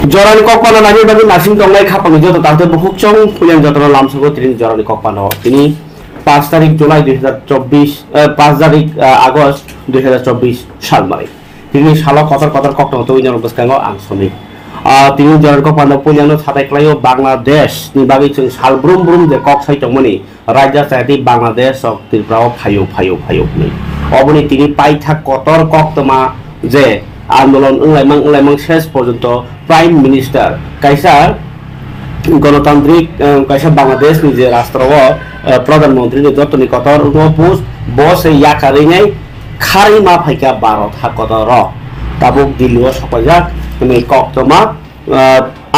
Jorani kokpano nani bagi nasing tonglai khapang joto tarte buhuk chong pulian joto lamsugo tini jorani kokpano tini 5 তারিখ জুলাই 2024 5 তারিখ August 2024 সাল মানে তিনি সালা কতর কক্ট হতো ইনর বসকাঙ্গ আংসমি তিনি jorani kokpano puliano সাতাই klayo Bangladesh ni bagi chung sal brum brum de kok sai tongmani raja saiti Bangladesh ok tirprao phayo ni oboni তিনি পাইথা কতর কক্তমা যে আন্দোলন উংলাইমাং শেষ পর্যন্ত প্রাইম মিনিস্টার কাইসা গণতান্ত্রিক কাইসা বাংলাদেশ নিজে রাষ্ট্র প্রধানমন্ত্রী যতনি কতর পোস্ট বস ইয়াকারি নাই খারি মা ফাইকা ভারত হাকতর তাবুক দিল্লিও সপাজাক তুমি কক্তমা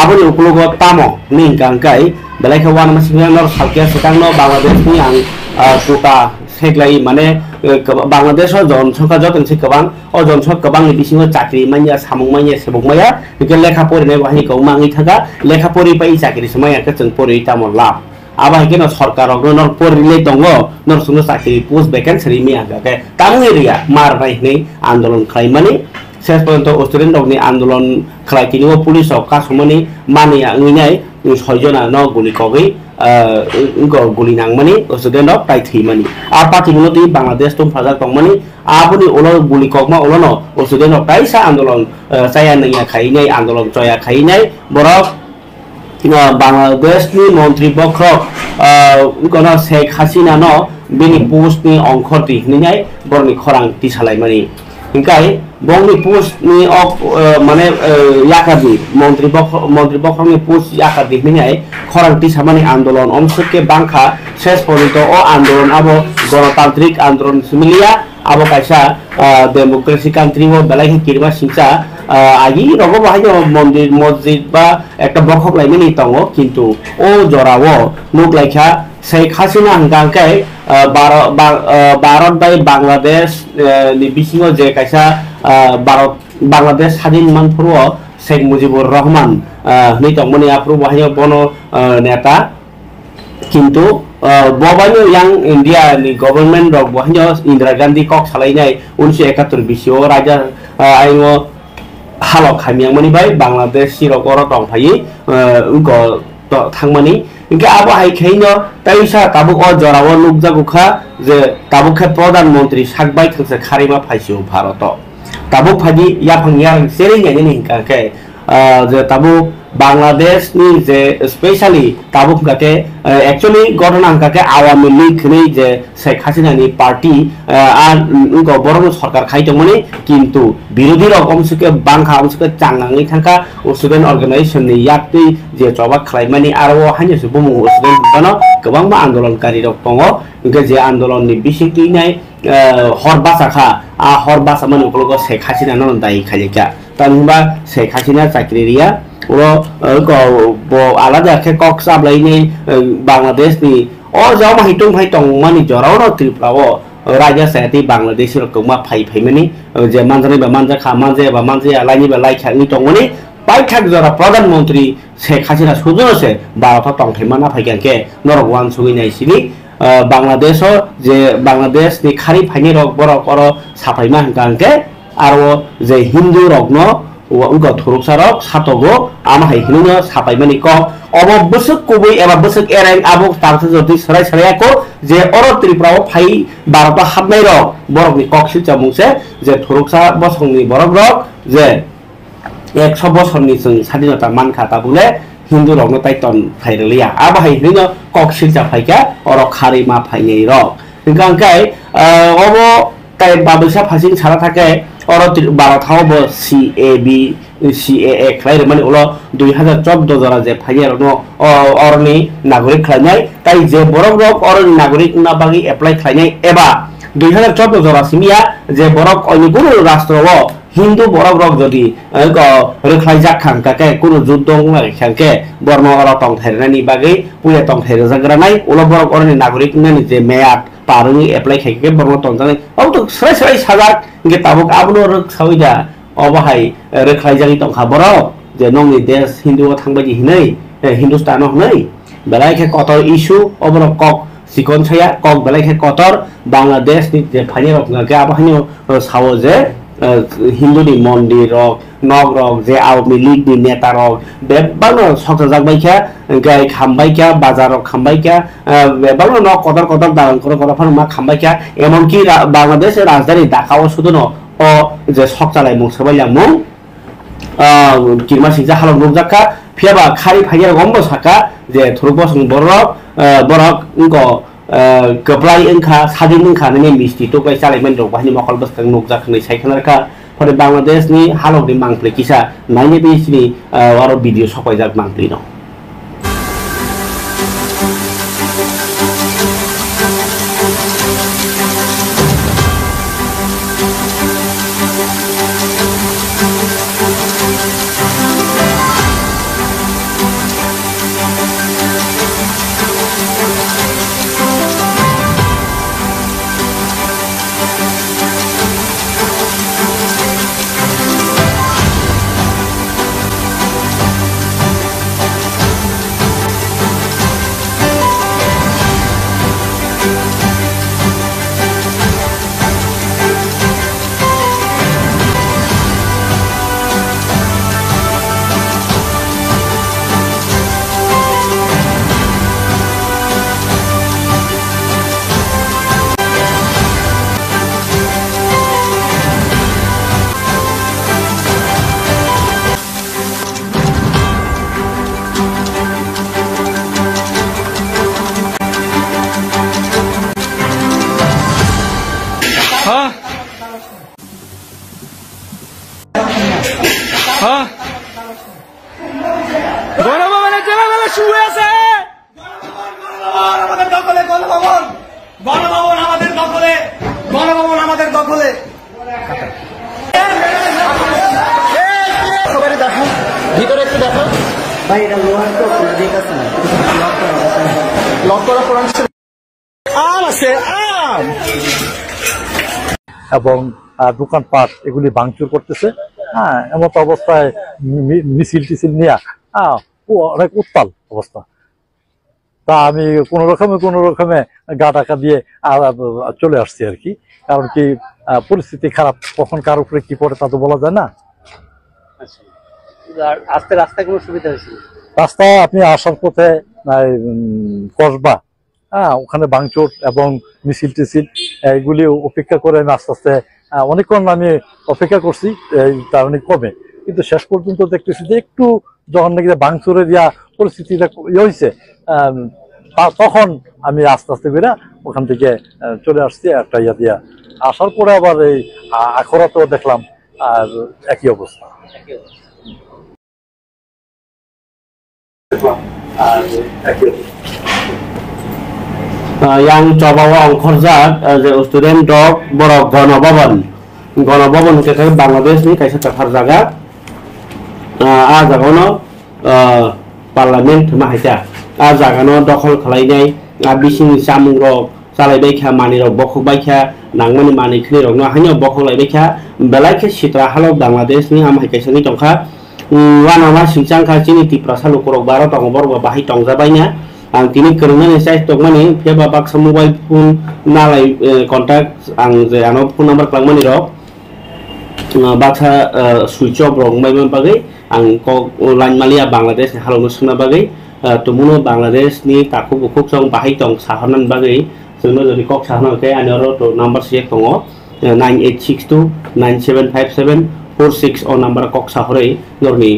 আবনি উপলগ তামো নি গাংকাই বেলাইখা ওয়ান মাসিংনর সালকিয়া সেটাংনো বাংলাদেশ নি আং কোটা সেগলাই মানে বাংলাদেশ জনসংখ্যা যতনসি गोबां जनसंख्या गोबांनि बिसिङाव चाकरि मानिया सामुं मानिया सेबुं माया बेखौ लेखा फरायनाय बाहाय गौ माङै थागा लेखा फराय पाइ चाकरि समायाखौ जों फराय तामो लाब आबाय केन सरकारनो नर फरायले दङ नर सुनो चाकरि पोस्ट भ्याकेन्सि मिया गाके तामु एरिया मारनाय नै आन्दोलन खालामनानै শেষ পর্যন্ত স্টুডেন্ট অগ্নি আন্দোলন খালাইতিনি পুলিশ কাসমনি মানিয়া ngैनाय ছয়জনা ন গুলি কগৈ গুলি নাংমানি স্টুডেন্ট তাই থैमानि आ पार्टीनि बांग्लादेश तुम फाजा तंमानि आबुनि ओलो गुली कगमा ओलोनो स्टुडेंट ताइसा आन्दोलन चाया नैया खाइनाय आन्दोलन चया खाइनाय बरक बांग्लादेशनि मन्त्री बख्रक गन शेख हासिना न बेनि पोस्टनि अंखर दिहनिनाय बरनि खरां तिसालायमानि इंकाय बंनि पोस्टनि माने याकादि मन्त्री बख्रकनि पोस्ट याका दिहनिनाय खरां तिसामानि आन्दोलन अंशके बांखा शेष पर्यन्त ओ आन्दोलन आबो गणतान्त्रिक आन्दोलन सिमिलिया आबो काइसा डेमोक्रेसी कान्ट्री व बेलाइखि किरमा सिंसा आगि रगो बाहाय मन्दिर मस्जिद बा एकटा बखक लाइमानि दङ किन्तु ओ जरावो नुक लाइखा शेख हासिना हांगांकाय भारत बाय बांग्लादेश नि बिसिङाव जे काइसा बांग्लादेश स्वाधीन मानफोरव शेख मुजिबुर रहमान नै दंमोन आफ्रु बाहाय बनो नेता किन्तु बबानो यां इंडिया नि गभर्नमेंट रक बहाय इंदिरा गांधी कक सालायनाय 1971 बिसिङाव राजा आइङो हालक खामियांमानि बाय बांग्लादेश सिरकर दंफायै थांमानि इनके आबो हाइखाइनो ताइसा ताबुक अ जराव लुकजागुखा जे ताबुखा प्रधानमंत्री साकबाय थंसे खारिमा फाइसिउ भारत ताबुक फादि याफांया सेरिङानि हिंकाके जे ताबुक बांग्लादेश नि जे स्पेशली ताबुक गाके एक्चुअली घटना गाके आवामी लीग नि जे शेख हासिना नि पार्टी आ उनको बरन सरकार खाइतमनि किन्तु बिरोधी रकम सुके बांखा सुके चांगाङै थांका स्टुडेन्ट अर्गानाइजेशन नि याक्ति जे जबा खालायमानि आरो हानिसु बुमु स्टुडेन्ट बनो गोबां मा आन्दोलनकारी रक दङ इनके जे आन्दोलन नि बिसिकैनाय हर बासाखा आ हर बासा माने उपलग शेख हासिना न दाइ खालिका तानबा शेख हासिना चाकरिया उरो आलादा के कक साबलाइनि बांग्लादेश नि अ जाव माहितुं फाइतं मानि जराव त्रिपुराव राजा साथि बांग्लादेश रकमा फाइमानि जे मानजानि बा मानजा खामाजे बा मानजे आलानि बा लाइखानि दंमोनि पाइथाक जरा प्रधानमंत्री शेख हासिना सुजुनसे भारत तंथैमाना फाइगाके नरगवान सुगैनायसिनि बांग्लादेश जे बांग्लादेश नि खारि फाइनि रक बर कर साफाइमा गांके आरो जे हिन्दू रगनो उनका थुरुकसारक सातगो आमा हाइखिनो साफाइमानि क अब बसक कुबै एबा बसक एराइन आबो तारथ जति सराय सरायको जे अर त्रिपुराव फाइ भारत हाबनाय रक बरकनि कक्सि जामुंसे जे थुरुकसा बसंनि बरक रक जे 100 बसरनि जों स्वाधीनता मानखा ताबुले हिन्दू रगनो ताइतन फाइरलिया आबा हाइखिनो कक्सि जाफाइका अर खारि मा फाइनै रक गांकाय अब ताइ बाबुसा फासिं सारा थाके और भारत हाव CAA खालाय माने उलो 2014 जरा जे फाइयार न अरनि नागरिक खालायनाय ताइ जे बरक रक अरनि नागरिक ना बागि एप्लाइ खालायनाय एबा 2014 जरा सिमिया जे बरक अनि गुरु राष्ट्रव हिन्दू बरक रक जदि रोखाय जाखां काके कुनु जुद्ध खांके बर्मा अर तंग थायरानि बागि पुया तंग थायरा जाग्रानाय उलो बरक अरनि नागरिक नानि जे मेयाद पारुनि एप्लाइ खायके बर्मा तंग जानाय औ तो सराय साजाक इंगे ताबुक आबनो रोख सावैदा अबाहाय रोखाय जागि तंखा बरक जे नंनि देश हिन्दू थांबायदि हिनै हिन्दुस्तान हनै बेलायखे कतर इशू अबनो कक सिकन छया कक बेलायखे कतर बांग्लादेश नि जे फाइनि रक गाके आबाहाय सावो जे হিন্দুনি মন্দির রক নগ রক যে আওয়ামী লীগ नि নেতা রক বেবানো সকল জাগবাইখা গাই খামবাইখা বাজার খামবাইখা বেবানো ন কদর কদর দালান করে করা ফান মা খামবাইখা এমনকি বাংলাদেশের রাজধানী ঢাকাও শুধু ন ও যে সকচালাই মুখ সবাইলা মুখ কিরমা সিজা হালক রোজাকা ফিয়াবা খারি ফাইয়ার গম্ব সাকা যে থুরবসং বরক বরক ইনকো गोप्लाय ओंखा सादिन ओंखा नोंनि मिस्ति टोक्लाय चालायमान रक बाहानि मखल बस्तang नोकजाखनै सायखानारखा फरे बांलादेशनि हालकनि मांफ्ले किसा नायनि बेसिनि आरो भिडिअ सपायजाक मांफ्ले न গণভবনের জেলাবেলা শুয়ে আছে আমাদের দখলে গণভবন গণভবন আমাদের দখলে গণভবন আমাদের দখলে ভিতরে একটু দেখো ভাই এটা লোহার তো ঠিক আছে না লক করা কোরআন আম আছে আম এবং দোকানপাট এগুলি ভাঙচুর করতেছে। হ্যাঁ, এমত অবস্থায় মিছিল টিছিল নিয়ে অনেক উত্তাল অবস্থা। তা আমি কোনো রকমে গা টাকা দিয়ে চলে আসছি আর কি। কারণ কি পরিস্থিতি খারাপ, কখন কার উপরে কি পড়ে তা তো বলা যায় না। রাস্তায় কোনো সুবিধা হয়েছে? রাস্তা আপনি আসার পথে কসবা, ওখানে ভাঙচুর এবং মিছিল টিছিল এগুলি উপেক্ষা করে আমি আস্তে আস্তে অনেকক্ষণ আমি অপেক্ষা করছি, তার অনেক কমে। কিন্তু শেষ পর্যন্ত দেখতেছি যে একটু যখন নাকি ভাঙচুরের পরিস্থিতিটা হয়েছে, তখন আমি আস্তে আস্তে করে ওখান থেকে চলে আসছি একটা দিয়া। আসার পরে আবার এই আখড়াতেও দেখলাম আর একই অবস্থা। yang cobawa angkorjak student dok borok gণভবন ke Bangladesh ni kaisa kafar jaga a jagano parliament mahaita a jagano dokhol khlainai a bising samung rok chalaibai kha mani rok bokhok bai kha nangmani mani khni rok no haino bokhok laibai kha belai khe sitra halok Bangladesh ni amhai kaisa ni tongkha wanama singchang kha chini tipra salu korok baro tong bor bahai tongjabai na ang tini kerungan saya tokmani piaba baksa mobile phone nalai contact ang je ano phone number klangmani rok baksa switch off rok mai bagai ang ko line malia Bangladesh halong suna bagai tumuno Bangladesh ni taku bukuk song bahai tong sahanan bagai jono jodi kok sahana ke anoro to number siek tongo 9862 9757 46 o number kok sahore norni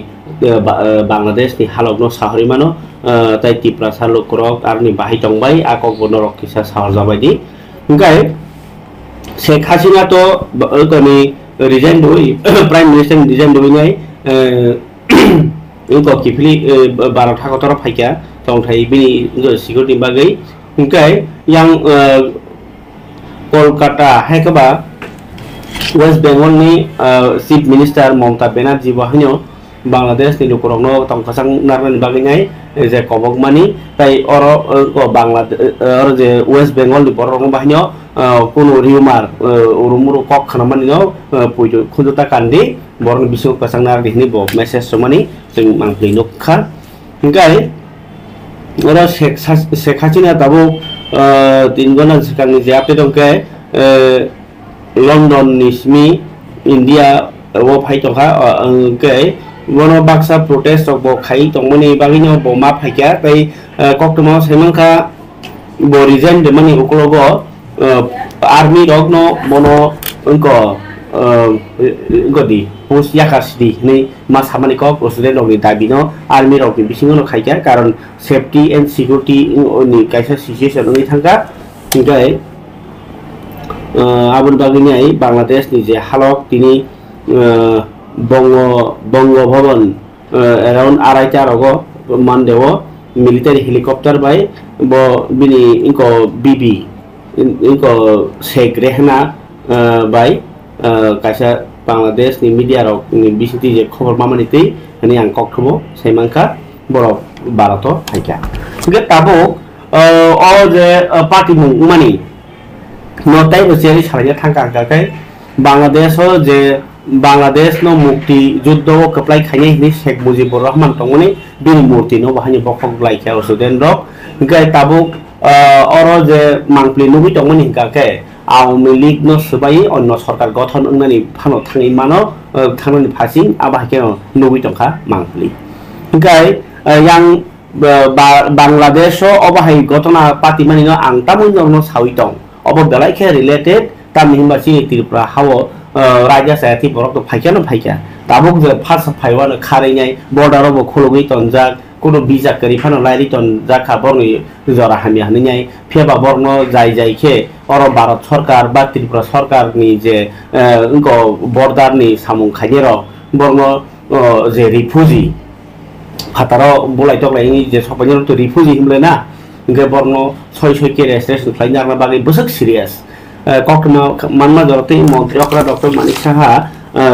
Bangladesh ni halok no sahori mano tai tipra saluk rok arni bahai tongbai akok bonorok kisa sahar jabai di engkai Sheikh Hasina to kani resign doi prime minister resign doi nai engko kipli 12 ta kotor phaika tongthai bini security bagai engkai yang Kolkata haikaba West Bengal ni chief minister Mamata Banerjee bahino Bangladesh ni lukurokno tongkasang narani baginai je kobok mani tai oro Bangladesh oro je West Bengal ni borokno bahino kono rumor urumuru kok khanamani no puido khunjuta kandi borong bisu kasang narani ni bo message somani jeng mangpli nokha engkai oro Sheikh Hasina tabo 3 gona sekang ni je update dongke London nismi India wo phai to kha ke wono baksa protest bo khai tong mani bagino bo ma phai kya tai koktoma semang kha bo resign de mani ukologo army rok no mono unko godi post yakasdi ni mas hamani ko president rok ni dabi no army rok ni bisingo no khai kya karon safety and security ni kaisa situation ni thangka tingai abun bagini ai Bangladesh ni je halok tini Bongo Bhavan around Araita rogo Mandewo military helicopter by bo bini inko BB inko Sheikh Rehna by kaisa Bangladesh ni media rok ni bisiti je khobor mamaniti ani ang kokthbo seimangka borok barato haika ge tabo o je party mani notai boseri saraya thangka kai Bangladesh ho je Bangladesh no mukti juddo kaplai khane ni Sheikh Mujibur Rahman tongoni bin murti no bahani bokhok lai kya student rok gai tabuk oro je mangpli nubi tongoni ka ke Awami League no subai onno sarkar gothon ungnani phano thangi mano thanoni phasing abah ke nubi tongkha mangpli gai yang Bangladesh obahai gotona pati mani no angtamun no sawitong obo belai ke related tamhimba si Tripura hawo Raja Sayati borok to phaikya no phaikya tabuk je phas phaiwa no khare nyai border bo khulugui tonjak kono visa kari phano lairi tonjak khabor ni jora hami hane nyai pheba borno jai khe oro Bharat Sarkar ba Tripura Sarkar ni je unko border ni samung khainero borno je refugee hataro bolai tok lai ni je sopanyo to refugee himle na nge borno soi ke registration khlaina na bagi busuk serious koktoma manma joroti Montri Okra Dr. Manik Saha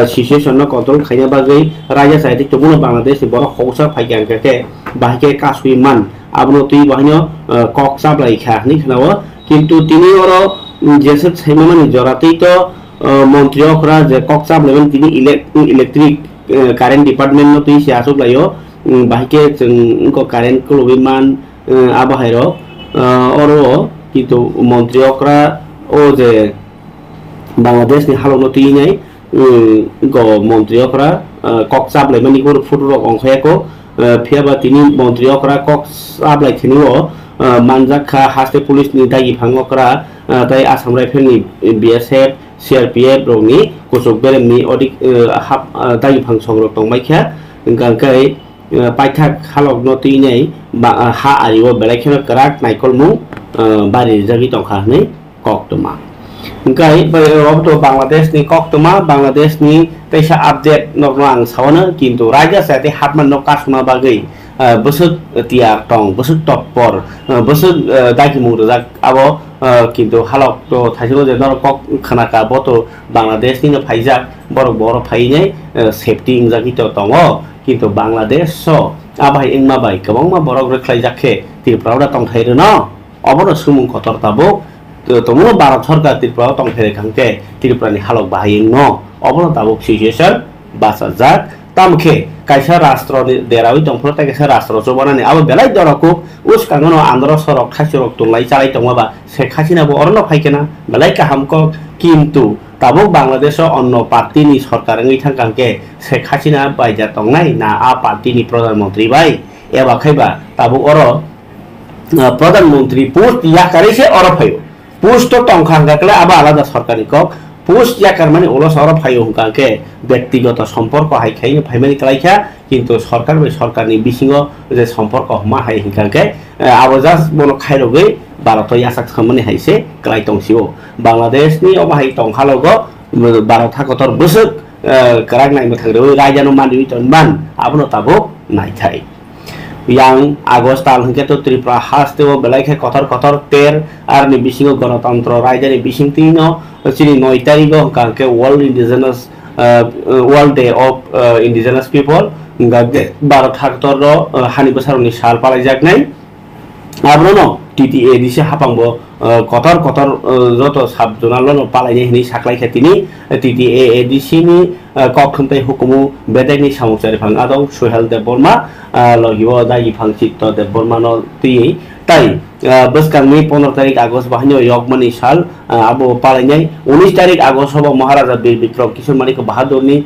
situation no control khaina bagai Raja Sayati tobuno Bangladesh boro hausa phaikyang ke bahike kasui man abno tui bahino kok sablai kha ni khnawo kintu tini oro jesep saimani jorati to Montri Okra je kok sab level tini electric current department no tui sia asuk layo bahike ko current ko lobiman abahairo oro kintu Montri Okra o je Bangladesh ni halong noti nyai go Montri Okra kok sab lai mani ko photo rok ongkhaya ko phiaba tini Montri Okra kok sab lai thiniwo manjakha haste police ni dai phangokra tai Assam Rifle ni BSF CRPF rok ni kusuk berem ni odik hap dai phang songrok tongmaikha ingkai paithak halok noti nyai ha ariwo belaikhena karak naikolmu bari jagi tongkha ni koktoma ingkai to Bangladesh ni koktoma Bangladesh ni taisa update noklang sawana kintu Raja Sayati hatman no kasma bagai busuk tiar tong busuk topor busuk daki murjak abo kintu halok to thaisilo je nor kok khanaka boto Bangladesh ni no phaijak boro phainai safety ingjaki to tongo kintu Bangladesh so abai ingma bai kabangma borok reklai jakhe Tripura tong thairo no obono sumung kotor tabuk tomo Bharat Sarkar Tripura tong thaire khangke Tripura ni halok bahayeng no obono tabuk situation basajak tamkhe kaisa rastro ni derawi tongphro ta kaisa rastro chobana ni abo belai dorako us kangono andro sorok khasirok tunglai chalai tongmaba Sheikh Hasina bo orno phaikena belai kahamko kintu tabuk Bangladesh onno party ni sarkar ngi thangkangke Sheikh Hasina baija tongnai na a party ni pradhan mantri bai eba khaiba tabuk oro pradhan mantri post yakare se oro phayo post to tongkhangka kle aba alada sarkari kok post ইয়াকার মানে ওলো সরব high হুকাকে ব্যক্তিগত সম্পর্ক high খাই ফাইমানি কালাইখা কিন্তু সরকার বে সরকারনি বিসিং যে সম্পর্ক হমা হাই হিকাকে আবজাস বনো খাইরগৈ ভারত ইয়াসাক খামনি হাইছে কালাই তংসিও বাংলাদেশ নি অবাহাই তংহালগ ভারত হাকতর বসক কারাক নাইমে থাকরে রাজানো মানি তনবান আবনো তাবো নাই থাই yang Agos tal hingga tu Tripura has tu belai kotor ter arni bising ganatantra raja ni bising tino sini 9 tarik ke World Day of Indigenous People ngade Bharat haktor hani besar ni sal palai jak nai abro no TTA dise hapang bo kotor joto sab jonal no palai ni saklai khetini TTA edisi ni kokthumtai hukumu bedai ni samusari phang adong Sohel Dev Burma logibo dai phang chitto Dev Burma no ti tai বসকাংনি 15 তারিখ August বাহানি यगमनी साल आबो पालायनाय 19 तारिख August হবো महाराजा बीर विक्रम किशोर Manik बाहादुरनि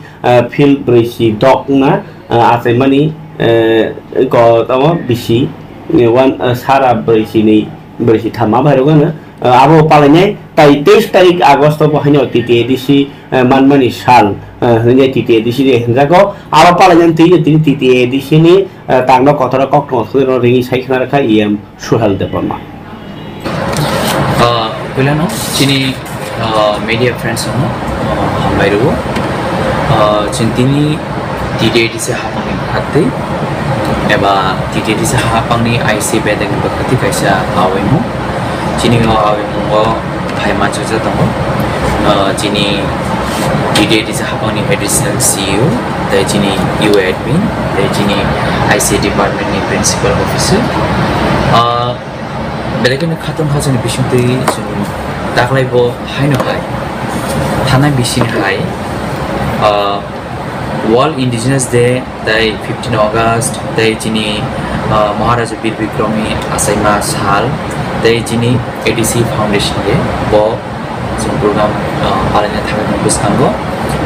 field ब्रैसि दकना आसायमानि गतम बिसि one सारा ब्रैसि थामा भाइरगानो आबो पालायनाय 23 तारिख আগস্ট बाहानि TTADC मानमानि साल हने TTADC नि हेंजाको आबो पालायनाय TTADC नि तांनो कथरा कक्टो सरो रिंगि साइखना रखा EM सुहाल देबमा Bilano, Chini media friends ono hamairu Chintini TTADC hapangni hati eba TTADC hapangni IC bedeng bakati kaisa awemu Chini awemu go bhaiman chaja tongo Chini TTADC hapangni additional CEO the Chini UA admin the Chini IC department ni principal officer बेलेगनि खातम खाजनि बिसिमते जों दाखलायबो हायनो हाय थानाय बिसिनि हाय world indigenous day दाय 15 अगस्त दाय जिनि महाराजा बीर विक्रमनि आसायमा साल दाय जिनि ADC foundation day बो जों प्रोग्राम पालने थाखाय बसनांगौ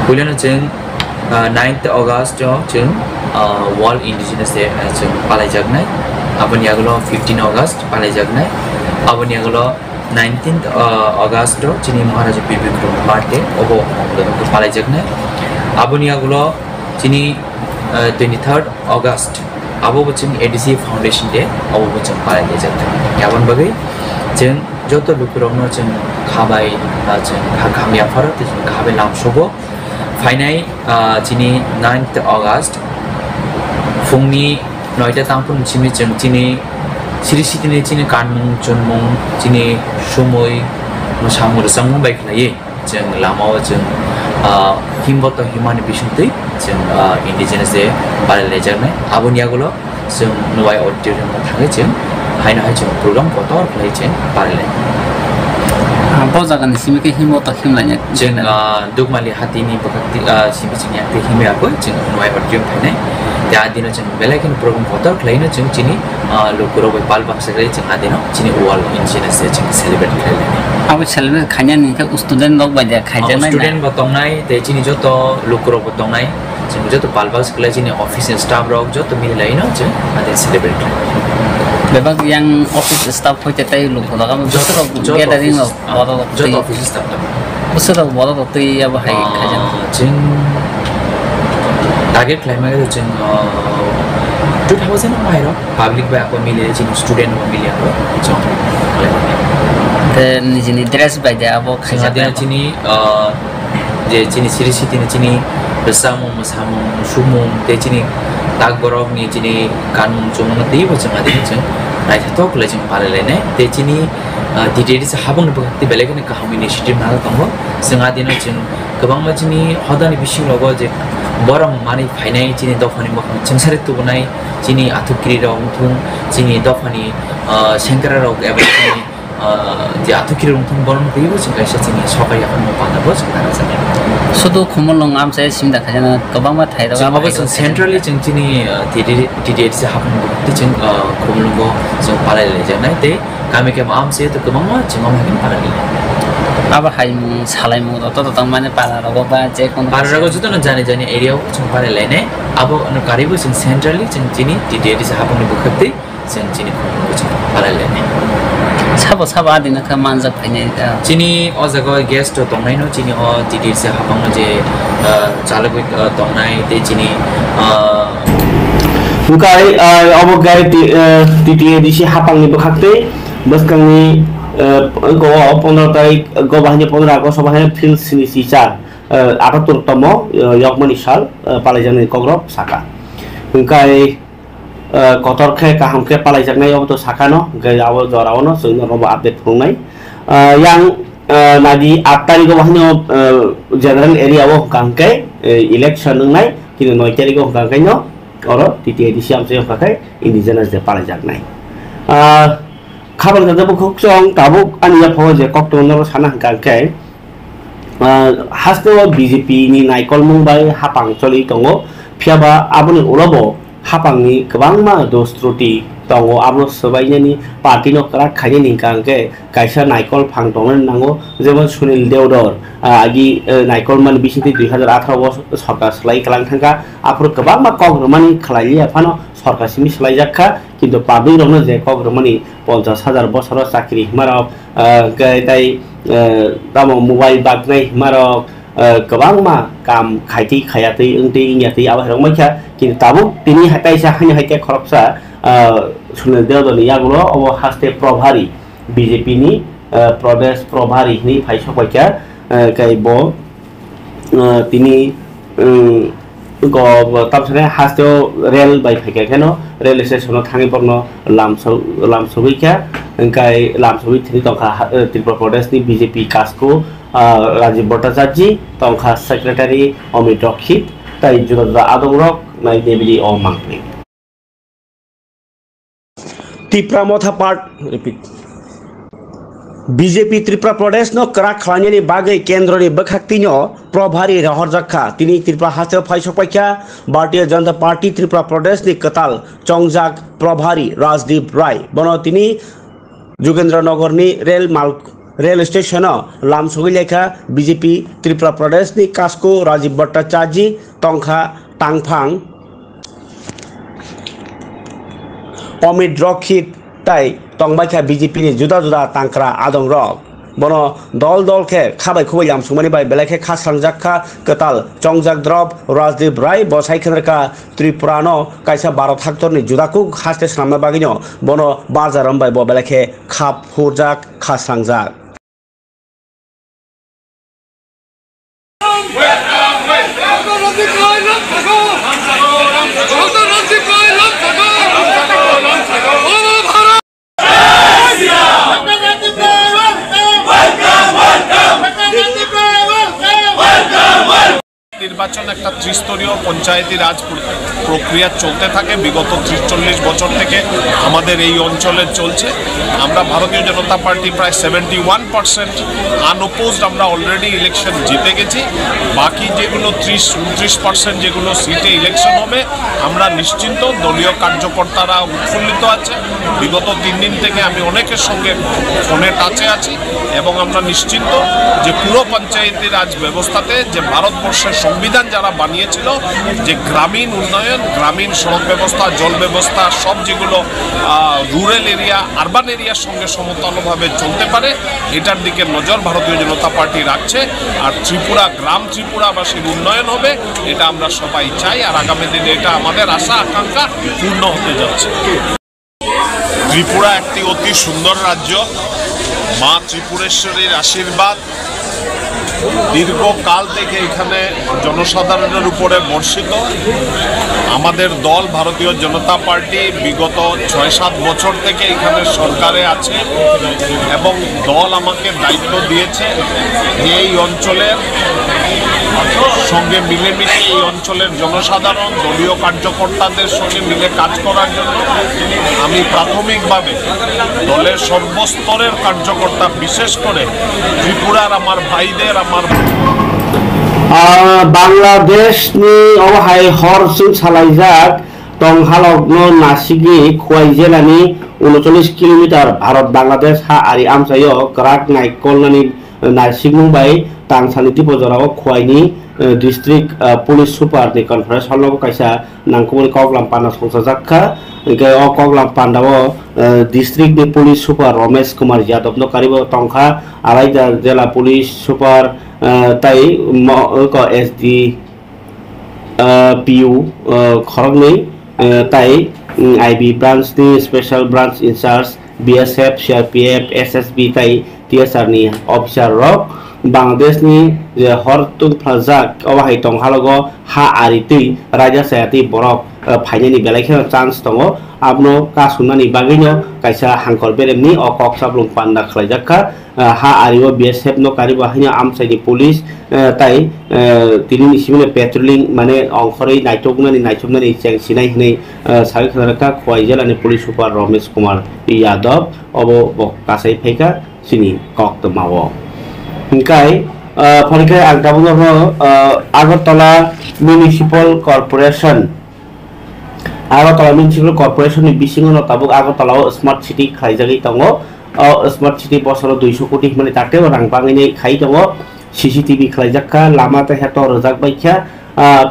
बुलिनो जों 9th अगस्त जों वर्ल्ड इंडिजिनस डे जों पालाय जागनाय Abon yagulo 15 August palai jagnai abon yagulo 19th August chini Maharaja Bir Vikram birthday obo palai jagnai abon yagulo chini 23rd August abo boching ADC Foundation Day obo boching palai jagnai yabon bagai jeng joto lukurongno jeng khabai jeng khamya pharo jeng khabai lamsogo fainai chini 9th August fungni Noida tampun chimi jeng chini siri-siri chini kanmung chunmung chini sumoi musamur sangmung baik na ye jeng lamao jeng himboto himani bisunti jeng indigenous day balai lejarne abun yagulo jeng nuai auditorium thangai jeng haina hai jeng program kotor play jeng balai apa jagan simi ke himboto himlanya jeng dugmali hatini bakati simi jeng yakti himi aku jeng nuai auditorium thangai ya adino jeng belakin program kotor klaina jeng chini lokuro bai palbak sagre jeng adino chini wall indigenous day jeng celebrate klaina abo celebrate khanya ni ka student log baja khaja nai student batongnai te chini joto lokuro batongnai jeng joto palbak sagre chini office staff rok joto milai no jeng ade celebrate bebag yang office staff hoite tai lokuro ga joto gathering log bodo joto office staff usara bodo to abo hai khaja jeng target climate is in 2000 mahiro public ba ko mile jin student mo mile aro jong then jini dress ba ja abo khaja dia jini je jini siri siti ni jini besamu masamu sumu te jini tag borok ni jini kanum jong na dei bo jong adi jong nai tho kle jing pale le ne te jini detail sa habong ba ti beleg ne ka ham initiative na ka mo singa dino jing kabang ma jini hodani bishing logo je borong mani fainai chini dofani mo chingsare tu bunai chini athukri rong thung chini dofani senkara rok eba chini je athukri rong thung borong deibo chingkai sa chini sokai akon mo pana bo chingara sa sudu khomolong am sai simda khajana kabama thai da abo centrally ching chini TTADC se hapun bo ti ching khomolong go so palai le janai te kami ke am se to kabama chingam hakin palai le aba hai mu salai mu to tang mane para rogo ba je kon para rogo juto na jani area ko chung pare lene abo no karibu sing centrally ching chini TTADC hapun bo khati sing chini ko chung pare lene sabo adina ka manja phaine chini o jaga guest to tongnai no chini o TTADC hapang je chalagoi tongnai te chini bukai abo gai TTADC hapang ni bakhate baskangni go 15 तारिख go bahani 15 August bahani field sinisar 78 তম यगमनी साल पालायजानाय कग्रब साका बुkai kotorkhe kahamkhe palaijaknai obo to sakano gai abo joraono जोंनो robo update phungnai yang nadi 8 तारिख bahani general area o kangkai election nungnai kini 9 तारिख o kangkai no oro TTADC amse kakai indigenous de palaijaknai खाबर Jadav खोक्सं Tabuk आनिया फौजे कक्टोनर साना गांkai हास्तो BJP नि नाइकल मुंबाई हापां चलि दङ फियाबा आबनि उलाबो हापांनि गोबांमा दोस्त्रुटि tongo abro sebaiknya parti no kerak kaya nih kangke kaisa naikol phang tongan nango যেমন Sunil দেওদর agi naikol man bisiti 2018 সরকার সেলাই kalang thangka apro kebang ma kogromani khlai afano সরকার simi selai jakha কিন্তু public Rono যে কগ্রমনি 50,000 বছর চাকরি হিমারক তাই তাম মোবাইল বাগনাই হিমারক गोबां मा काम खायथि खायाथै ओंथै इंयाथै आबाहारं माइखा किन्तु ताबो तिनि हाताइसा हानि हाइते खरबसा सुनील देवदरनि यागुलो अब हास्ते प्रभारी बीजेपी नि प्रदेश प्रभारी नि फाइसबाइका काइबो तिनि तामसने हास्ते रेल बाइ फाइका केनो रेल स्टेशनाव थाङै बर्न लामसबैका ओंखाय लामसबै थिनि तंखा त्रिपुरा प्रदेशनि बीजेपी कासको राजीव भट्टाचार्य तंखा सेक्रेटारी अमित रक्षित ताई जुदा आदमरक नाइ देबिलि अ मांगनि त्रिपुरा मथा पार्ट रिपीट बीजेपी त्रिपुरा प्रदेश नो करा खालानि बागै केन्द्रनि बखाक्तिनो प्रभारी रहरजाखा तिनि त्रिपुरा हास्ते फाइसपाइखा भारतीय जनता पार्टी त्रिपुरा प्रदेश नि कताल चंगजाक प्रभारी राजदीप राय बनो तिनि जोगेन्द्रनगरनि रेल स्टेशन लामसुगैलेखा बीजेपी त्रिपुरा प्रदेश नि कास्को राजीव भट्टाचार्य तंखा टांगफांग अमित रक्षित ताई तंबाइखा बीजेपी नि जुदा जुदा तांक्रा आदं रक बनो दल दल के खाबाय खुबाय लामसुमानि बाय बेलाखे खासलांजाखा कताल चंगजाक द्रब राजदीप राय बसाइखनरका त्रिपुरानो काइसा 12 थाक्टरनि जुदाखौ हास्ते सामना बागिनो बनो बाजार बाय ब बेलाखे खाप हुरजाक खासलांजाक নির্বাচন একটা ত্রিস্তরীয় পঞ্চায়েতি রাজ প্রক্রিয়া চলতে থাকে বিগত 40 বছর থেকে আমাদের এই অঞ্চলে চলছে আমরা ভারতীয় জনতা পার্টি প্রায় 71% আনঅপোজড আমরা অলরেডি ইলেকশন জিতে গেছি বাকি যেগুলো 30-29% যেগুলো সিটে ইলেকশন হবে আমরা নিশ্চিন্ত দলীয় কার্যকর্তারা উৎফুল্লিত আছে বিগত 3 দিন থেকে আমি অনেকের সঙ্গে ফোনে টাচে আছি এবং আমরা নিশ্চিন্ত যে পুরো পঞ্চায়েতি রাজ ব্যবস্থাতে যে ভারতবর্ষের সংবিধান যারা বানিয়েছিল যে গ্রামীণ উন্নয়ন গ্রামীণ সড়ক ব্যবস্থা জল ব্যবস্থা সব যেগুলো রুরাল এরিয়া আরবান এরিয়ার সঙ্গে সমতলভাবে চলতে পারে এটার দিকে নজর ভারতীয় জনতা পার্টি রাখছে আর ত্রিপুরা গ্রাম ত্রিপুরাবাসীর উন্নয়ন হবে এটা আমরা সবাই চাই আর আগামী দিনে এটা আমাদের আশা আকাঙ্ক্ষা পূর্ণ হতে যাচ্ছে ত্রিপুরা একটি অতি সুন্দর রাজ্য মা ত্রিপুরেশ্বরীর আশীর্বাদ দীর্ঘকাল থেকে এখানে জনসাধারণের উপরে বর্ষিত আমাদের দল ভারতীয় জনতা পার্টি বিগত 6-7 বছর থেকে এখানে সরকারে আছে এবং দল আমাকে দায়িত্ব দিয়েছে যে এই অঞ্চলের সঙ্গে মিলেমিশে এই অঞ্চলের জনসাধারণ দলীয় কার্যকর্তাদের সঙ্গে মিলে কাজ করার জন্য আমি প্রাথমিকভাবে দলের সর্বস্তরের কার্যকর্তা বিশেষ করে ত্রিপুরার আমার ভাইদের আমার বাংলাদেশ নি অহাই হরসুন সালাইজাক টংহালগ্ন নাসিগি খোয়াই জেলানি 39 কিলোমিটার ভারত বাংলাদেশ হা আরি আমসায় করাক নাইকলনানি नारसिंबाई तांसानि टिपजराव खवाइनि डिस्ट्रिक्ट पुलिस सुपार नि कनफारेन्स हलनाव कायसा नांखुमनि कगलाम पान्डा संसा जाखा इनके अ कगलाम पान्डाव डिस्ट्रिक्ट नि पुलिस सुपार रमेश कुमार यादव नो कारिबो टंखा आलाइदा जिला पुलिस सुपार ताई एसडी पीयू खरगनि ताई आईबी ब्रांच नि special branch incharge BSF CRPF SSB ताई टीएसआर नि ऑफिसर रक बांग्लादेश नि जे हरतुन फ्लाजाक अवाहाय टंहालगो हा आरितै राजा सायाति बरक फाइनानि बेलायखे चान्स दङ आपनो कासुनानि बागैनो कायसा हांखर बेरेमनि अ कक्साब्लुं पान्डा खलायजाखा हा आरिबो बीएसएफ नो कारिबो हाइना आमसाइनि पुलिस ताई तिनि निसिमने पेट्रोलिंग माने अंखरै नायथबनानि चेंसिनाय हनै सागै खनारका खवाइ जिल्लानि पुलिस सुपार रमेश कुमार यादव अबो कासाय फैका सिनि कक्तमावो ओंखाय फरिखाय आं दाबुनो Agartala municipal corporation Agartala Municipal Corporation ni bisingono tabuk Agartala smart city khaijagi tongo smart city bosoro 200 koti mani tateo rang bangini khai tongo CCTV khlaijakka lama te heto rojak baikha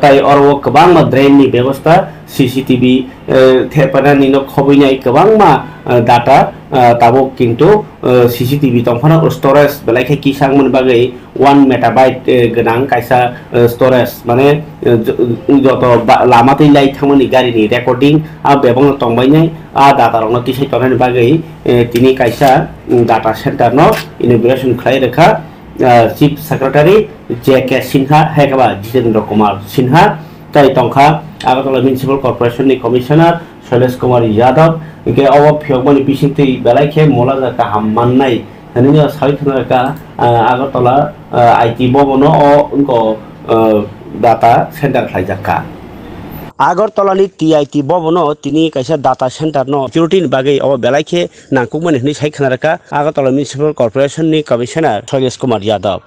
tai oro kebang ma drain ni ବ୍ୟବস্থা CCTV thepana nino khobuinai kebang ma data tabuk kintu CCTV tongphana storage belai kisang mun bagai 1 megabyte genang kaisa storage mane joto lama tei lai thamani gari ni recording bebong tongbainai data rong tisai tonani bagai tini kaisa data center no inauguration khlai rekha Chief Secretary J.K. Sinha Hekaba Jitendra Kumar Sinha Tai Tongkha Agartala Municipal Corporation ni Commissioner Shailesh Kumar Yadav ke awa phiokmani bisingti belaikhe mola jaka hammannai hanino saithana ka Agartala IT bobono o unko data center khlaijaka Agartala ni TIT bobono tini kaisa data center no security ni bagai awa belaikhe nangkukmani hni saikhana ka Agartala Municipal Corporation ni Commissioner Shailesh Kumar Yadav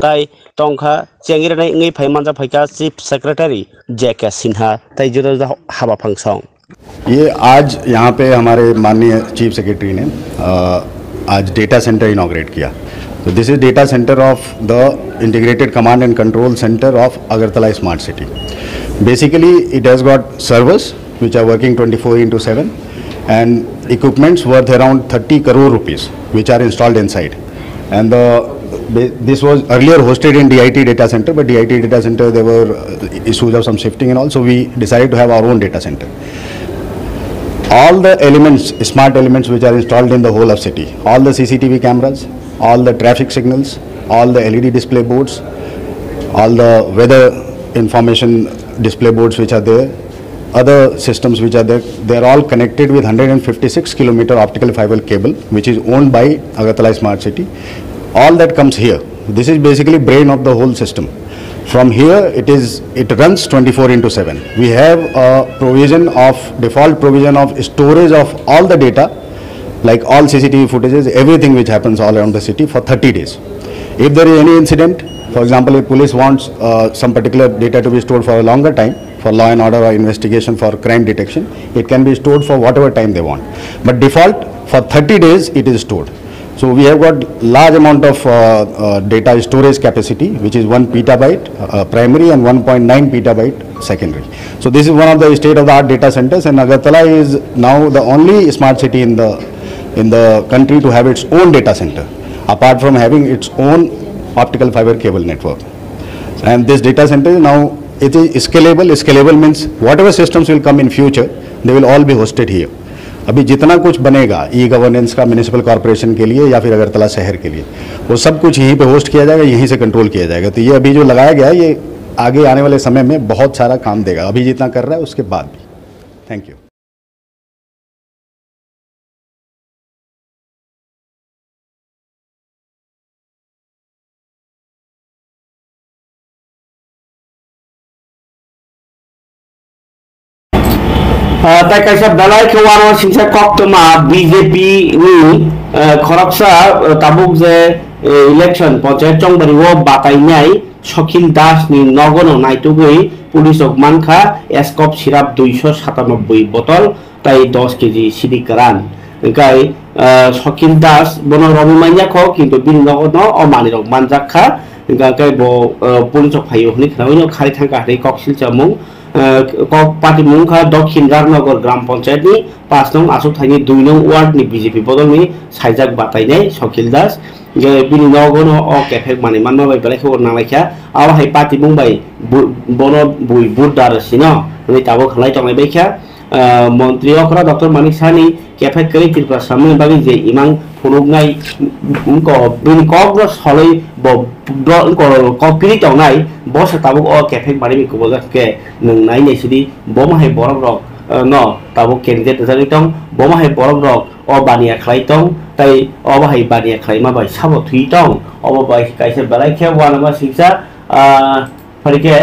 Tai Tongkha Chengira nai ngai phaimanja phaika Chief Secretary J.K. Sinha Tai jura haba phangsong ये आज यहाँ पे हमारे माननीय chief secretary ने आज data centre inaugurate किया तो this is data centre of the integrated command and control centre of Agartala smart city basically it has got servers which are working 24/7 and equipments worth around 30 crore rupees which are installed inside and this was earlier hosted in DIT data center but DIT data center there were issues of some shifting and all so we decided to have our own data center. All the elements, smart elements which are installed in the whole of city, all the CCTV cameras, all the traffic signals, all the LED display boards, all the weather information display boards which are there, other systems which are there, they are all connected with 156 kilometer optical fiber cable which is owned by Agartala Smart City. All that comes here. This is basically brain of the whole system. From here it runs 24/7. We have a provision of default provision of storage of all the data like all CCTV footages, everything which happens all around the city for 30 days. If there is any incident, for example if police wants some particular data to be stored for a longer time for law and order or investigation for crime detection, it can be stored for whatever time they want. But default for 30 days it is stored. So we have got large amount of data storage capacity which is 1 petabyte primary and 1.9 petabyte secondary. So this is one of the state of the art data centers and Agartala is now the only smart city in the country to have its own data center apart from having its own optical fiber cable network. And this data center now it is scalable. Scalable means whatever systems will come in future they will all be hosted here. अभी जितना कुछ बनेगा e governance का municipal corporation के लिए या फिर अगरतला शहर के लिए वो सब कुछ यहीं पे होस्ट किया जाएगा, यहीं से कंट्रोल किया जाएगा. तो ये अभी जो लगाया गया है ये आगे आने वाले समय में बहुत सारा काम देगा, अभी जितना कर रहा है उसके बाद भी. Thank you. Tai kaisa balai ke waro singsa kok toma BJP ni khorapsa tabuk je election panchayat chongbari wo batai nai Shokil Das ni nogono naitugui police মানখা এসকপ সিরাপ 297 বোতল তাই 10 কেজি সিডিকারান গাই শকিল দাস বন রবিমাইয়া খ কিন্তু বিনগন অমানির মানজাখা গাই ব পুলিশ ফাইও হনি খাইনো খাই থাকা হাই ককসিল চামু কক পার্টি মুখা দক্ষিণ রাজনগর গ্রাম পঞ্চায়েতনি 5 নং আসুথাইনি 2 নং ওয়ার্ডনি বিজেপি বদলনি সাইজাক বাতাইনাই শকিল দাস বিনগন অ কেফেক মানে মানবা বাই বেলাইখো নালাইখা আও হাই পার্টি মুম্বাই বন বুই বুদার সিনো নি তাবো খলাই টংলাই বাইখা মন্ত্রী অকরা ডক্টর মানিক সানি কেফেক করি ত্রিপুরা সামনে বাগি যে ইমাং ফুনুগনাই ক বিন কক সলাই ব কপিরি টংনাই বস তাবো অ কেফেক বাড়ি কো বজাকে নংনাই নেসিদি বমাহাই বরক রক ন তাবো ক্যান্ডিডেট জানি টং বমাহাই বরক রক অ বানিয়া খাই টং তাই অ বাহাই বানিয়া খাই মা বাই সাবো থুই টং অ বাই কাইসে বেলাইখা ওয়ানাবা সিংসা ফারিকে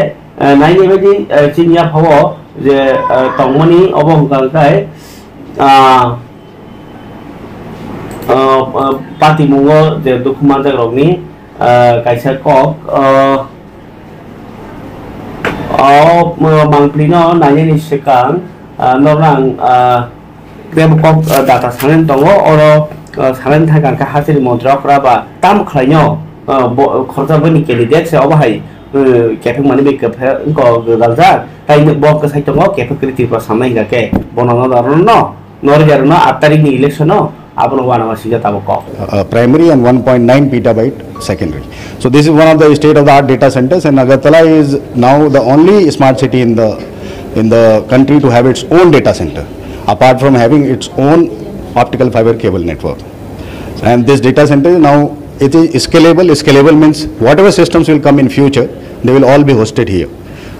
নাইনি বাদি চিনিয়া ফাবো যে তংমনি অবহংকালকাই পাতি মুঙ্গ যে দুখমান জাগরগনি কাইসা cock মাংপ্লিনো নাইনি সিকাং norang grab kok data sanen tongo oro sanen thakan ka hasiri montrokra ba tam khlainyo khorja bani candidate se obahai kepeng mani be kephe ko galja tai bo ka sai tongo kephe kriti pa samai ga ke bonono darno nor jarno 8 tarik ni election no apno wana wasija tabako primary and 1.9 petabyte secondary. So this is one of the state of the art data centers, and Agartala is now the only smart city in the country to have its own data center, apart from having its own optical fiber cable network. And this data center now, it is scalable. Scalable means whatever systems will come in future, they will all be hosted here.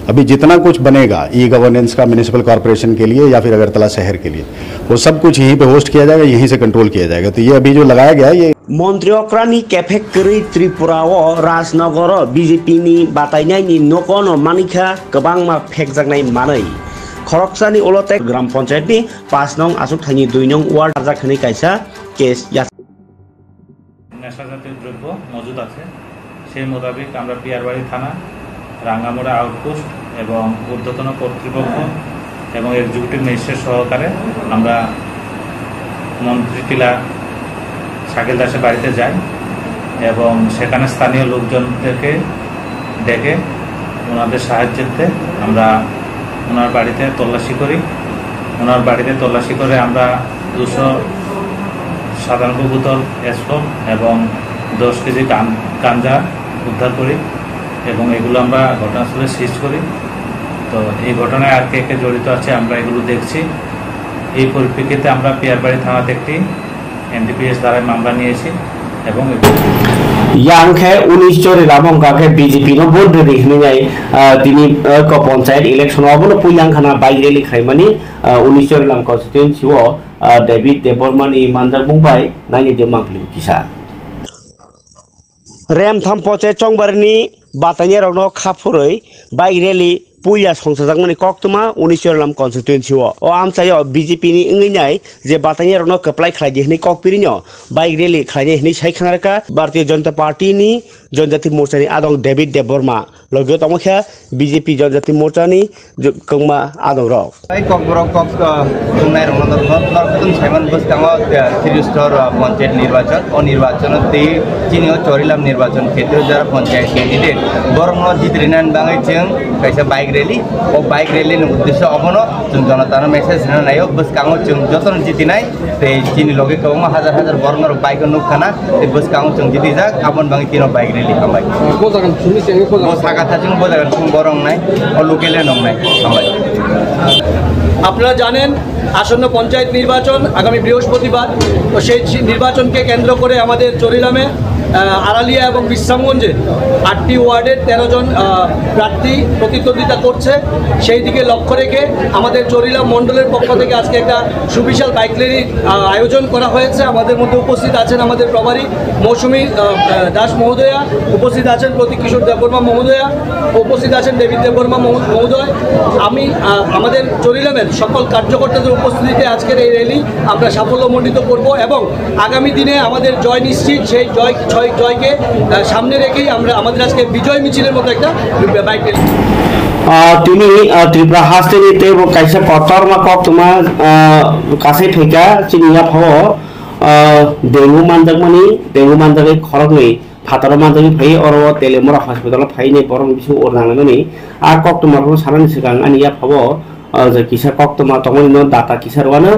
अभी जितना कुछ बनेगा e governance का municipal corporation के लिए या फिर अगरतला शहर के लिए, वो सब कुछ यहीं पे होस्ट किया जाएगा, यहीं से कंट्रोल किया जाएगा. तो ये अभी जो लगाया गया ये मंत्री अक्रानी कैफे करी त्रिपुरा राजनगर बीजेपी नि बातायनायनि नकनो मानिखा गोबां मा फेक जागनाय मानै खरकसानि उलते ग्राम पंचायत नि 5 नং आसुकथानि 2 नং वार्ड जाखनि कायसा केस নেশা জাতীয় দ্রব্য মজুদ আছে সেই মোতাবেক আমরা পিয়ারবাড়ি থানা রাঙ্গামোড়া আউটপোস্ট এবং ঊর্ধ্বতন কর্তৃপক্ষ এবং এক্সিকিউটিভ ম্যাজিস্ট্রেট সহকারে আমরা মন্ত্রী টিলা শাকিল দাসের বাড়িতে যাই এবং সেখানে স্থানীয় লোকজনদেরকে ডেকে ওনাদের সাহায্যে আমরা ওনার বাড়িতে তল্লাশি করি। ওনার বাড়িতে তল্লাশি করে আমরা 297 বোতল এসফল এবং 10 কেজি গাঁজা উদ্ধার করি এবং এগুলো আমরা ঘটনাস্থলে সিজ করি। তো এই ঘটনায় আর কে কে জড়িত আছে আমরা এগুলো দেখছি। এই পরিপ্রেক্ষিতে আমরা পিয়ারবাড়ি থানাতে একটি এনডিপিএস দ্বারা মামলা নিয়েছি এবং यांखे 19 चोरे लाभं काके बीजेपी नो भोट दे देखने जाय दिनी को पंचायत इलेक्शन अबनो पुयांखाना बाइक रैली खायमानि 19 चोरे लाम कन्स्टिट्युएन्सी ओ डेभिड देबरमानि मानजाक बुंबाय नायनि जे मांखलि किसा रेमथाम पंचायत चंगबारनि बातायनि रनो खाफुरै बाइक रैली पुया संसारजाकमानि कक्तमा 19 चोरे लाम कन्स्टिट्युएन्सी ओ आमचायो बीजेपी नि इंगिनाय जे बातायनि रनो कप्लाय खाय दिहनि ककपिरिनो bike rally खायनि हनि सायखानारका Bharatiya Janata party नि जनजाति मोर्चानि आदं डेभिड देबबर्मा लगे तमखा बीजेपी जनजाति मोर्चानि कंमा आदं र ककबरक कक तुंनाय रंगनर नरकतन साइमन बसकांगो त्रिस्तर पंचायत निर्वाचन ओ निर्वाचन ते चिनियो चोरिलाम निर्वाचन क्षेत्र जरा पंचायत कैंडिडेट बरंग जित्रिनान बाङै जों कैसा बाइक रैली ओ बाइक रैली नि उद्देश्य अबनो जों जनतानो मेसेज होनायो बसकांगो जों जतन जितिनाय ते चिनि लगे कबंग हजार हजार बरंगर बाइक नुखाना ते बसकांगो जों जिति जाक आबन बाङै तिनो बाइक रैली खामबाय को जागन सुनि सेंगे को सागाथा जों बोजागन सुं बरंग नाय ओ लोकेले नंनाय खामबाय। আপনারা জানেন আসন্ন পঞ্চায়েত নির্বাচন আগামী বৃহস্পতিবার তো সেই নির্বাচনকে কেন্দ্র করে আমাদের চরিলামে আড়ালিয়া এবং বিশ্রামগঞ্জে 8টি ওয়ার্ডের 13 জন প্রার্থী প্রতিদ্বন্দ্বিতা করছে। সেই দিকে লক্ষ্য রেখে আমাদের চরিলাম মণ্ডলের পক্ষ থেকে আজকে একটা সুবিশাল বাইক র্যালির আয়োজন করা হয়েছে। আমাদের মধ্যে উপস্থিত আছেন আমাদের প্রভারী মৌসুমী দাস মহোদয়া, উপস্থিত আছেন প্রতীক কিশোর দেববর্মা মহোদয়া, উপস্থিত আছেন ডেভিড দেববর্মা মহোদয়। আমি আমাদের চরিলামের সকল কার্যকর্তাদের উপস্থিতিতে আজকের এই র্যালি আমরা সাফল্যমণ্ডিত করব এবং আগামী দিনে আমাদের জয় নিশ্চিত সেই জয়কে সামনে রেখেই আমরা আমাদের আজকে বিজয় মিছিলের মতো একটা বাইক র্যালি তিনি ত্রিপুরা হাস্তেনিতে কাইসা কতরমা কক্তমা কাছে ফেকা চিনিয়া ফাও डेंगू मानजागै खरगनै फातार मानजागै फाय अर तेलेमरा हस्पिटाल फायनै बरं बिसु अरनांनानै आ कक्तमाखौ सानानि सिगां आनिया फाव जे किसा कक्तमा तंगनि दाता किसारवानो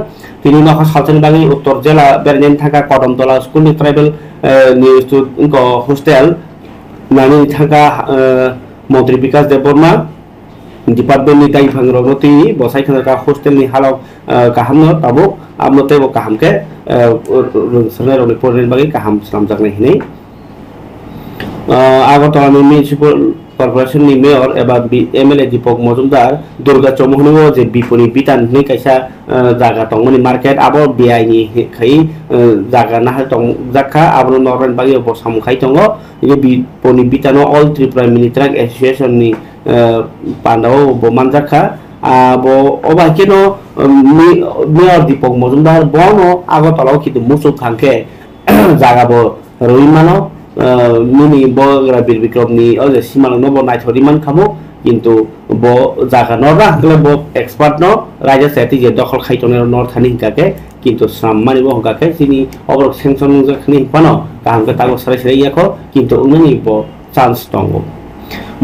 तिनि नखा सालचन बागै उत्तर जिल्ला बेरनेन थाका कदमतला स्कुलनि ट्राइबेल निउज हस्टेल नानि थाका मन्त्री विकास देबबर्मा डिपार्टमेंटनि दायफां रनति बसायखानाका हस्टेलनि हालाव गाहामनो ताबो आमनते बो गाहामके सरनाय रनि परेन बागै गाहाम सामजागनाय हिनै आगरतला म्युनिसिपल कॉर्पोरेशननि मेयर एबा एमएलए दीपक मजुमदार दुर्गा चौमुहनिओ जे बिपनि बितान हिनै कायसा जागा तंगमनि मार्केट आबो बिआइनि खै जागा नाहा तंग जाखा आबो नरन बागै बो सामखाय तंगो ये बिपनि बितानो ऑल त्रिपुरा मिलिटारी एसोसिएशननि पांडाव बो मानजाखा बो अबाकिनो मेयर दीपक मजुमदार बोनो आगरतलाव कितु मुसुक खांके जागा बो रइमानो मिनि बग्रा बिरबिक्रमनि अजे सिमालंनो बो नायथरिमान खामो কিন্তু ব জায়গা নরা হলে ব এক্সপার্ট ন রাজ্য সাথে যে দখল খাইতনের নর থানি হিংকাকে কিন্তু সাম্মানি ব হংকাকে যিনি অবরক সেংশন খানি হিংপানো কাহামকে তাগো সারাই সারাই ইয়াখো কিন্তু উনি ব চান্স দङ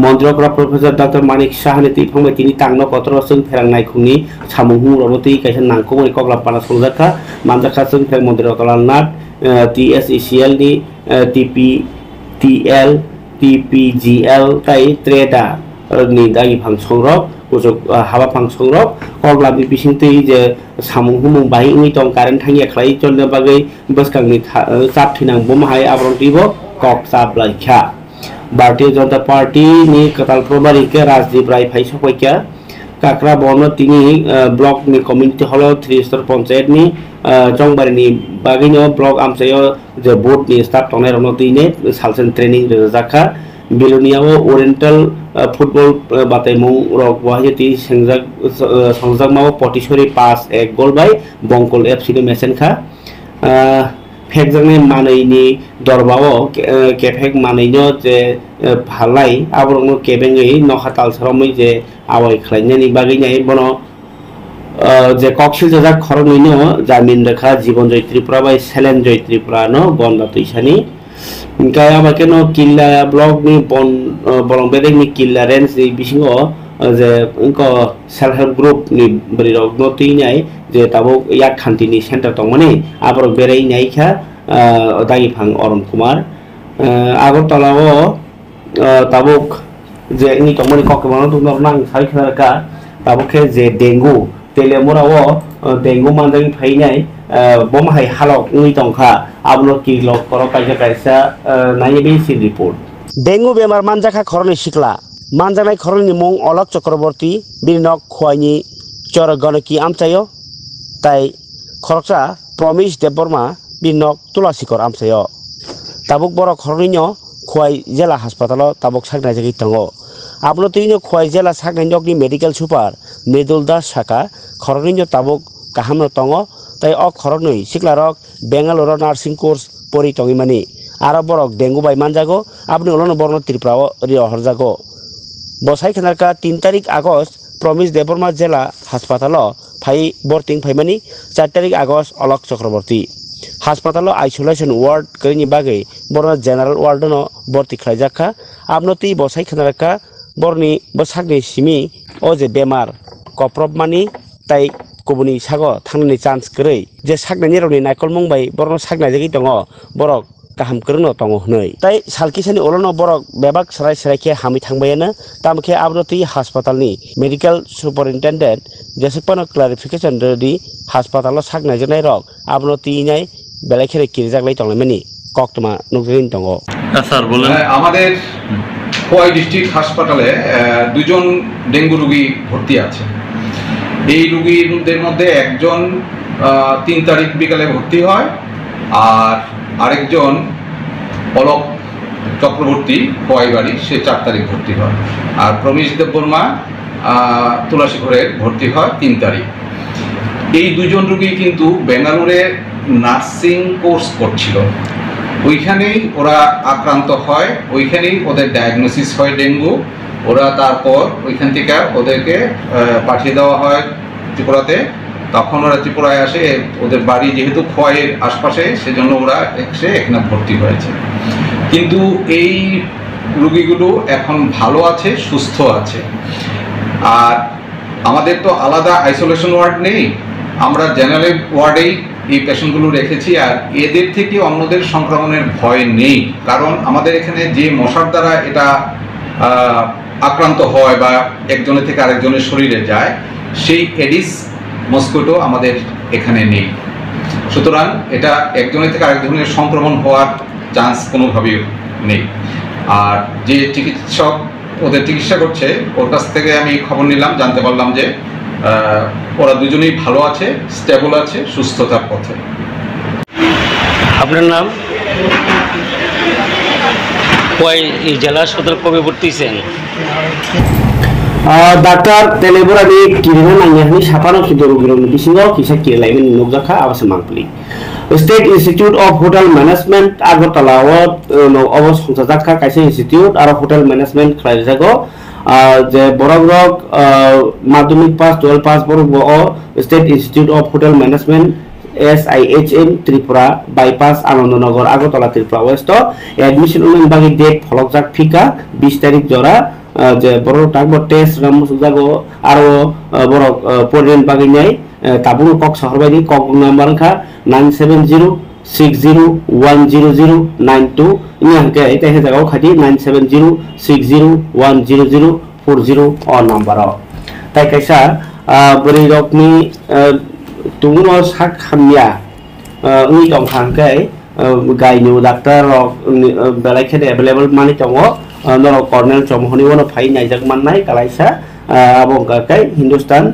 মন্ত্রকরা প্রফেসর ডক্টর মানিক সাহানেতি ফংবাই তিনি টাংনো কতর সং ফেরাंनाय खुंनि सामुहु रबति कायसा नांखौमै कग्लापाना सलजाखा मानजाखा सं फेर मन्दिर कलानाथ TSECL नि TPTL TPGL ताई ट्रेडा नि दाई फांसंरक उजक हाबा फांसंरक कग्लाबि बिसिंतै जे सामुहु मुंबाइ उइ तं कारेन्ट थांगिया खलाय चलनो बागै बसकांनि चाप थिनां बमहाय आब्रंटिबो कक साबलाइखा भारतीय जनता पार्टी नि कताल प्रबारी के राजदीप राय भाई सफैया काकरा बन तिनी ब्लॉक नि कम्युनिटी हॉल 3 स्टार पंचायत नि जंगबारी नि बागैनो ब्लॉक आमसायो जे बोर्ड नि स्टाफ तने रनो तिने सालसेन ट्रेनिंग जाखा बिलोनियाओ ओरिएंटल फुटबल बातायमु रक वाहिति संजाक माओ पटिसरी पास 1 गोल बाय बंकल एफसी नि मेसेनखा फेकजोंनि मानैनि दरबाओ केफेक मानैनो जे भालाय आबरंनो केबेङै नखाताल सरमै जे आवाय खलायनायनि बागैनाय बनो जे कक्सिल जाजा खरनैनो जामिन रेखा जीवन जय त्रिपुरा बाय सेलेन जय त्रिपुरा न बन्दा तैसानि इनका आबाकेनो किल्ला ब्लॉक नि बन बलंबेदेनि किल्ला रेंज नि बिसिङो जे इनको सेल्फ हेल्प ग्रुप नि बरिरक नतिनाय जे ताबो या खान्तिनि सेन्टर दंमोन आबर बेरायनायखा दागिफां अरुण कुमार आगरतलाओ ताबुक जे इनि तमनि ककमानो दुनर नां साइखनारका ताबुके जे डेंगू तेलेमुराओ डेंगू मानजानि फायनाय बमहाय हालक उइ दंखा आबलो किलो कर कायजा कायसा नायबे सि रिपोर्ट डेंगू बेमार मानजाखा खरनि सिखला मानजानाय खरनि मुं अलक चक्रवर्ती बिनक खवाइनि चर गणकी आमचायो ताई खरकसा प्रमिस देबबर्मा बिनक तुलासिकर आमचायो ताबुक बर खरनिनो खवाइ जिल्ला हासपाताल ताबुक सागनाय जागि दङो आबनो तिनो खवाइ जिल्ला सागनायनि मेडिकेल सुपार मृदुल दास साका खरनिनो ताबुक गाहामनो दङो ताई अ खरनै सिखलारक बेंगालुरु नार्सिं कोर्स परि तङिमानि आरो बरक डेंगू बाय मानजागो आबनि उलन बरन त्रिपुराओ रियो हरजागो बसाई खनारका 3 तारिख आगस्ट प्रमिस देबबर्मा जिल्ला हासपाताल फाइ बर्तिं फाइमानि 4 तारिख आगस्ट अलक चक्रवर्ती हासपाताल आइसोलेशन वार्ड करिनि बागै बरन जनरल वार्डनो बर्ति खायजाखा आबनो ति बसाई खनारका बरनि बसागनि सिमि ओ जे बेमार कप्रबमानि ताई गुबुननि सागो थांनायनि चान्स गरै जे सागनायनि रनि नायकल मुंबाय बरन सागनाय जागि दङ बरक गाहाम करनो दङ हनै ताई सालकिसानि उलनो बरक बेबाक सराय सरायखे हामि थांबायानो तामखे आब्रति हासपातालनि मेडिकल सुपरिनटेन्डेन्ट जेसेपनो क्लारिफिकेशन रेडी हासपाताल सागनाय जनाय रक आब्रति नाय बेलाखेरे किरजागलाय दंलायमानि कक्तमा नुगिन दङ স্যার বলেন আমাদের খোয়াই ডিস্ট্রিক্ট হাসপাতালে দুজন ডেঙ্গু রোগী ভর্তি আছে এই রোগীদের মধ্যে একজন 3 তারিখ বিকালে ভর্তি হয় আর আরেকজন অলক চক্রবর্তী খোয়াই বাড়ি সে 4 তারিখ ভর্তি হয় আর প্রমিস দেববর্মা তুলাসীঘরে ভর্তি হয় 3 তারিখ এই দুজন রোগী কিন্তু বেঙ্গালুরে নার্সিং কোর্স করছিল ওইখানেই ওরা আক্রান্ত হয় ওইখানেই ওদের ডায়াগনোসিস হয় ডেঙ্গু ওরা তারপর ওইখান থেকে ওদেরকে পাঠিয়ে দেওয়া হয় ত্রিপুরাতে তখন ওরা ত্রিপুরায় আসে ওদের বাড়ি যেহেতু খোয়াইয়ের আশপাশে সেজন্য ওরা এসে এখানে ভর্তি হয়েছে কিন্তু এই রোগীগুলো এখন ভালো আছে সুস্থ আছে আর আমাদের তো আলাদা আইসোলেশন ওয়ার্ড নেই আমরা জেনারেল ওয়ার্ডেই এই পেশেন্টগুলো রেখেছি আর এদের থেকে অন্যদের সংক্রমণের ভয় নেই কারণ আমাদের এখানে যে মশার দ্বারা এটা আক্রান্ত হয় বা একজনের থেকে আরেকজনের শরীরে যায় সেই এডিস মস্কিটো আমাদের এখানে নেই সুতরাং এটা একজনের থেকে আরেকজনের সংক্রমণ হওয়ার চান্স কোনোভাবেই নেই আর যে চিকিৎসক ওদের চিকিৎসা করছে ওর কাছ থেকে আমি খবর নিলাম জানতে পারলাম যে ওরা দুজনেই ভালো আছে স্টেবল আছে সুস্থতার পথে আপনার নাম খোয়াই জেলা সদর কবে ভর্তি হয়েছেন ডাক্তার তেলেবুরানি কিরিনো नायनायनि साफानो खिदरुगिरनि बिसिङाव किसा किरलायमोन नुजाखा आबास मांपलि state institute of hotel management आगरतलाव अबस संसाजाखा कायसे इंस्टीट्यूट आरो होटल मैनेजमेंट खालायजागो যে বরক রক মাধ্যমিক পাস 12 পাস বরক ও state institute of hotel management SIHM Tripura bypass Anandnagar Agartala Tripura west admission উন্নয়ন বাকি ডেট ফলকজাক ফিকা 20 তারিখ জরা যে বড় টাকব টেস্ট রামসুজাগো আরো বড় পরিণ বাকি নাই তাবু কক শহর বাইদি কক নাম্বার খা 9706010092 ini hangke ite he jagao khadi 9706010040 o number tai kaisa bori rokni tungno sak hamya uni tong hangke gainu doctor rok belai khede available mani tongo noro cornell chomhoni wono phai naijak mannai kalaisa abong kai Hindustan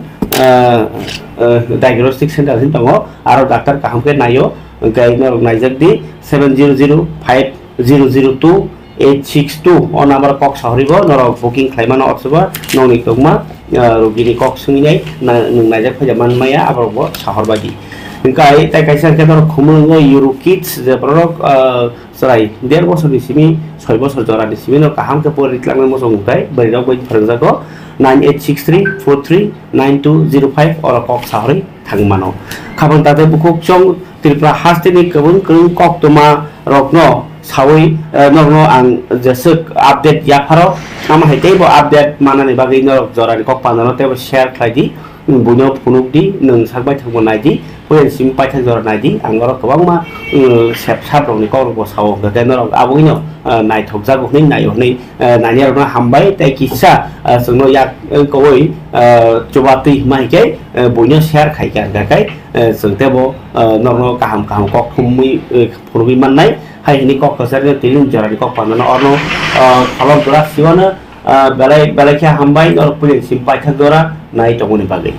diagnostic center hin tongo aro doctor kahamke nayo gai noro naijak di 7005002862 o number kok sahribo noro booking khlaimano otsoba noni tongma rogini kok sunginai nung naijak phajaman maya aborbo sahorbadi kai tai kaisa ke noro khumung euro kids je prorok sarai 1.5 বছর disimi 6 বছর jora disimi no kaham ke por ritlang mo songtai barirok bai pharjago 9863439205 or kok sahri thangmano khabon tate bukuk chong Tripura hastini kabun kung kok tuma rokno sawi norno ang jesuk update ya pharo nama hete bo update manani bagi norok jorani kok panano te share khlaidi bunyo punuk di nung sakbai thangbo naidi poin sim pai thang jor naidi angoro kabang ma sep sap rokni kok bo sawo ga norok abugino nai thokja go ni nai oni nani rokno hambai te kissa sungno yak koi chobati mai ke bunyo share khai ka ga kai sungte bo norno kaham kok khummi phurbi mannai hai ni kok kasar tirin jorani kok panano orno khalok dora siwana belai kha hambai nor poin sim pai thang jora nai tongoni bagai